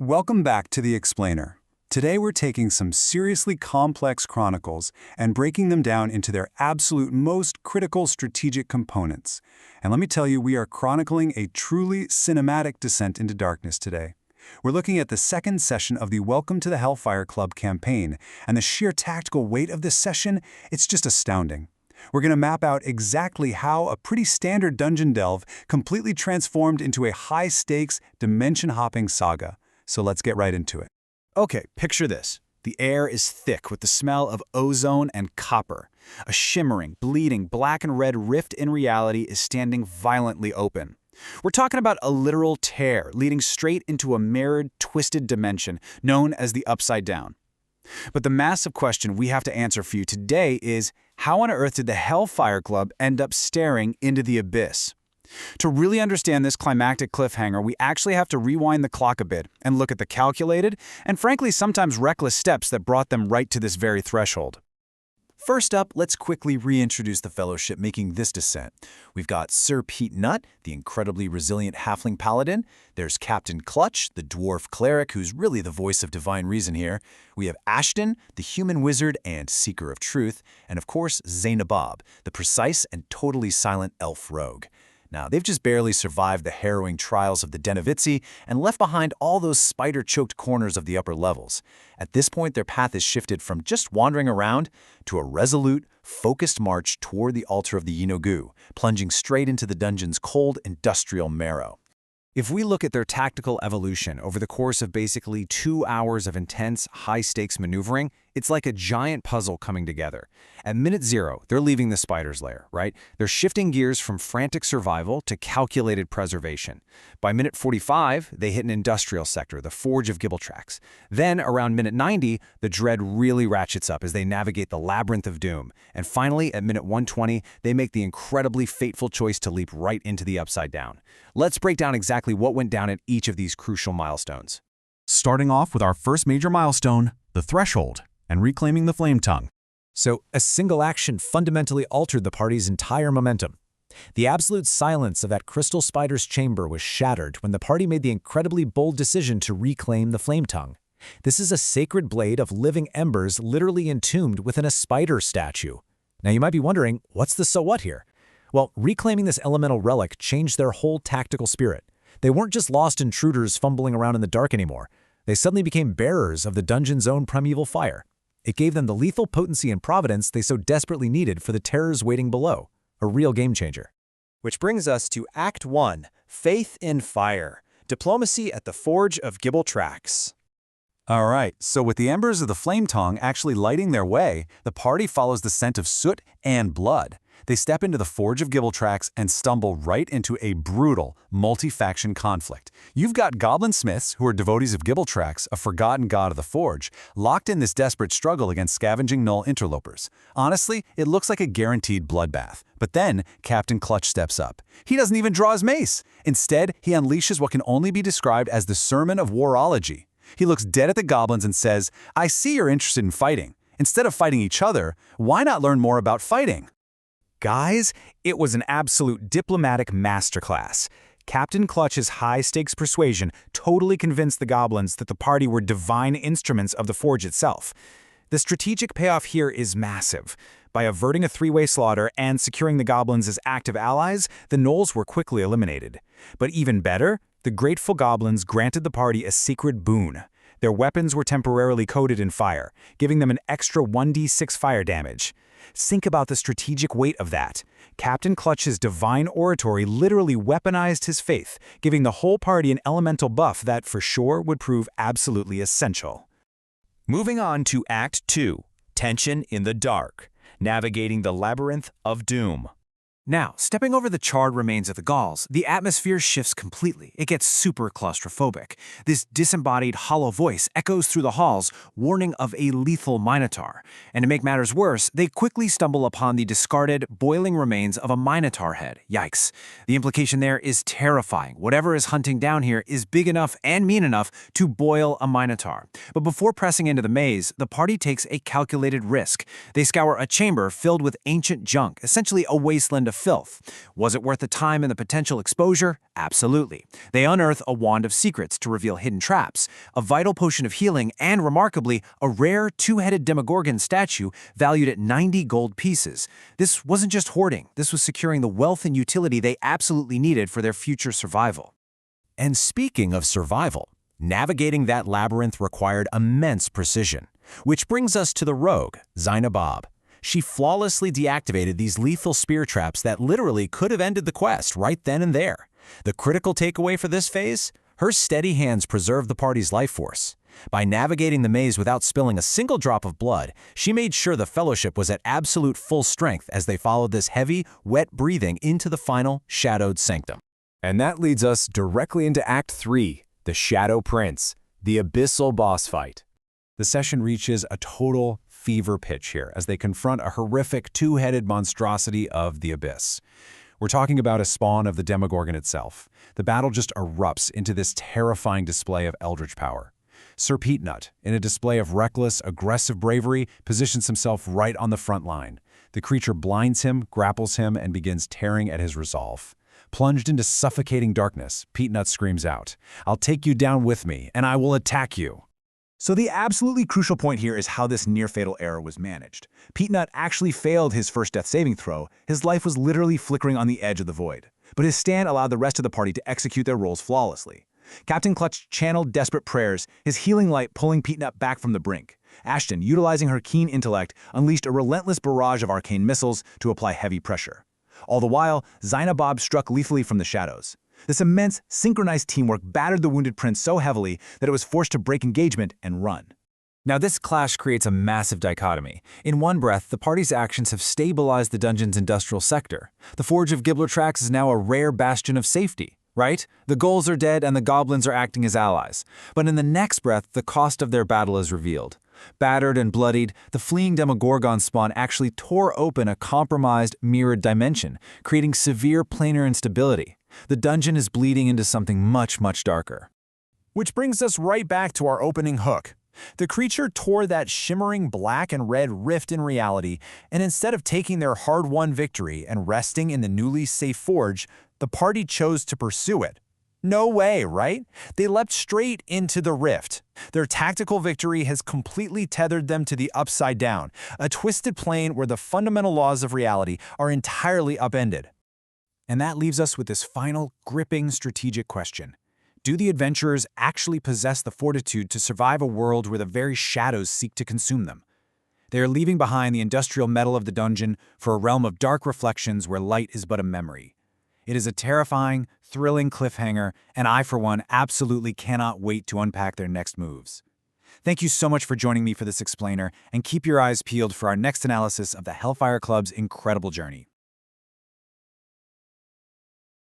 Welcome back to The Explainer. Today we're taking some seriously complex chronicles and breaking them down into their absolute most critical strategic components. And let me tell you, we are chronicling a truly cinematic descent into darkness today. We're looking at the second session of the Welcome to the Hellfire Club campaign, and the sheer tactical weight of this session, it's just astounding. We're going to map out exactly how a pretty standard dungeon delve completely transformed into a high-stakes, dimension-hopping saga. So let's get right into it. Okay, picture this. The air is thick with the smell of ozone and copper. A shimmering, bleeding black and red rift in reality is standing violently open. We're talking about a literal tear leading straight into a mirrored, twisted dimension known as the Upside Down. But the massive question we have to answer for you today is, how on earth did the Hellfire Club end up staring into the abyss? To really understand this climactic cliffhanger, we actually have to rewind the clock a bit and look at the calculated and frankly sometimes reckless steps that brought them right to this very threshold. First up, let's quickly reintroduce the Fellowship making this descent. We've got Sir Pete Nutt, the incredibly resilient halfling paladin. There's Captain Clutch, the dwarf cleric who's really the voice of divine reason here. We have Ashton, the human wizard and seeker of truth. And of course, Zainabab, the precise and totally silent elf rogue. Now, they've just barely survived the harrowing trials of the Den of Itzy and left behind all those spider-choked corners of the upper levels. At this point, their path is shifted from just wandering around to a resolute, focused march toward the altar of the Yinogu, plunging straight into the dungeon's cold, industrial marrow. If we look at their tactical evolution over the course of basically 2 hours of intense, high-stakes maneuvering, it's like a giant puzzle coming together. At minute 0, they're leaving the spider's lair, right? They're shifting gears from frantic survival to calculated preservation. By minute 45, they hit an industrial sector, the Forge of Gibbletrax. Then, around minute 90, the dread really ratchets up as they navigate the Labyrinth of Doom. And finally, at minute 120, they make the incredibly fateful choice to leap right into the Upside Down. Let's break down exactly what went down at each of these crucial milestones. Starting off with our first major milestone, the Threshold, and reclaiming the Flame Tongue. So, a single action fundamentally altered the party's entire momentum. The absolute silence of that crystal spider's chamber was shattered when the party made the incredibly bold decision to reclaim the Flame Tongue. This is a sacred blade of living embers literally entombed within a spider statue. Now you might be wondering, what's the so what here? Well, reclaiming this elemental relic changed their whole tactical spirit. They weren't just lost intruders fumbling around in the dark anymore. They suddenly became bearers of the dungeon's own primeval fire. It gave them the lethal potency and providence they so desperately needed for the terrors waiting below. A real game changer. Which brings us to Act 1, Faith in Fire, Diplomacy at the Forge of Gibbletrax. All right, so with the embers of the Flame Tongue actually lighting their way, the party follows the scent of soot and blood. They step into the Forge of Gibbletrax and stumble right into a brutal, multi-faction conflict. You've got goblin smiths, who are devotees of Gibbletrax, a forgotten god of the Forge, locked in this desperate struggle against scavenging null interlopers. Honestly, it looks like a guaranteed bloodbath. But then, Captain Clutch steps up. He doesn't even draw his mace. Instead, he unleashes what can only be described as the Sermon of Warology. He looks dead at the goblins and says, "I see you're interested in fighting. Instead of fighting each other, why not learn more about fighting?" Guys, it was an absolute diplomatic masterclass. Captain Clutch's high-stakes persuasion totally convinced the goblins that the party were divine instruments of the Forge itself. The strategic payoff here is massive. By averting a three-way slaughter and securing the goblins as active allies, the gnolls were quickly eliminated. But even better, the grateful goblins granted the party a secret boon. Their weapons were temporarily coated in fire, giving them an extra 1d6 fire damage. Think about the strategic weight of that. Captain Clutch's divine oratory literally weaponized his faith, giving the whole party an elemental buff that for sure would prove absolutely essential. Moving on to Act 2, Tension in the Dark, Navigating the Labyrinth of Doom. Now, stepping over the charred remains of the Gauls, the atmosphere shifts completely. It gets super claustrophobic. This disembodied, hollow voice echoes through the halls, warning of a lethal minotaur. And to make matters worse, they quickly stumble upon the discarded, boiling remains of a minotaur head. Yikes. The implication there is terrifying. Whatever is hunting down here is big enough and mean enough to boil a minotaur. But before pressing into the maze, the party takes a calculated risk. They scour a chamber filled with ancient junk, essentially a wasteland of of filth. Was it worth the time and the potential exposure? Absolutely. They unearth a wand of secrets to reveal hidden traps, a vital potion of healing, and remarkably, a rare two-headed Demogorgon statue valued at 90 gold pieces. This wasn't just hoarding, this was securing the wealth and utility they absolutely needed for their future survival. And speaking of survival, navigating that labyrinth required immense precision, which brings us to the rogue, Zainab. She flawlessly deactivated these lethal spear traps that literally could have ended the quest right then and there. The critical takeaway for this phase? Her steady hands preserved the party's life force. By navigating the maze without spilling a single drop of blood, she made sure the Fellowship was at absolute full strength as they followed this heavy, wet breathing into the final shadowed sanctum. And that leads us directly into Act 3, the Shadow Prince, the abyssal boss fight. The session reaches a total fever pitch here as they confront a horrific two-headed monstrosity of the abyss. We're talking about a spawn of the Demogorgon itself. The battle just erupts into this terrifying display of eldritch power. Sir Peatnut, in a display of reckless, aggressive bravery, positions himself right on the front line. The creature blinds him, grapples him, and begins tearing at his resolve. Plunged into suffocating darkness, Peatnut screams out, "I'll take you down with me, and I will attack you." So the absolutely crucial point here is how this near-fatal error was managed. Peatnut actually failed his first death saving throw. His life was literally flickering on the edge of the void. But his stand allowed the rest of the party to execute their roles flawlessly. Captain Clutch channeled desperate prayers, his healing light pulling Peatnut back from the brink. Ashton, utilizing her keen intellect, unleashed a relentless barrage of arcane missiles to apply heavy pressure. All the while, Zainab struck lethally from the shadows. This immense, synchronized teamwork battered the wounded prince so heavily that it was forced to break engagement and run. Now this clash creates a massive dichotomy. In one breath, the party's actions have stabilized the dungeon's industrial sector. The Forge of Gibbletrax is now a rare bastion of safety, right? The ghouls are dead and the goblins are acting as allies. But in the next breath, the cost of their battle is revealed. Battered and bloodied, the fleeing Demogorgon spawn actually tore open a compromised, mirrored dimension, creating severe planar instability. The dungeon is bleeding into something much, much darker. Which brings us right back to our opening hook. The creature tore that shimmering black and red rift in reality, and instead of taking their hard-won victory and resting in the newly safe forge, the party chose to pursue it. No way, right? They leapt straight into the rift. Their tactical victory has completely tethered them to the Upside Down, a twisted plane where the fundamental laws of reality are entirely upended. And that leaves us with this final, gripping strategic question. Do the adventurers actually possess the fortitude to survive a world where the very shadows seek to consume them? They are leaving behind the industrial metal of the dungeon for a realm of dark reflections where light is but a memory. It is a terrifying, thrilling cliffhanger, and I, for one, absolutely cannot wait to unpack their next moves. Thank you so much for joining me for this explainer, and keep your eyes peeled for our next analysis of the Hellfire Club's incredible journey.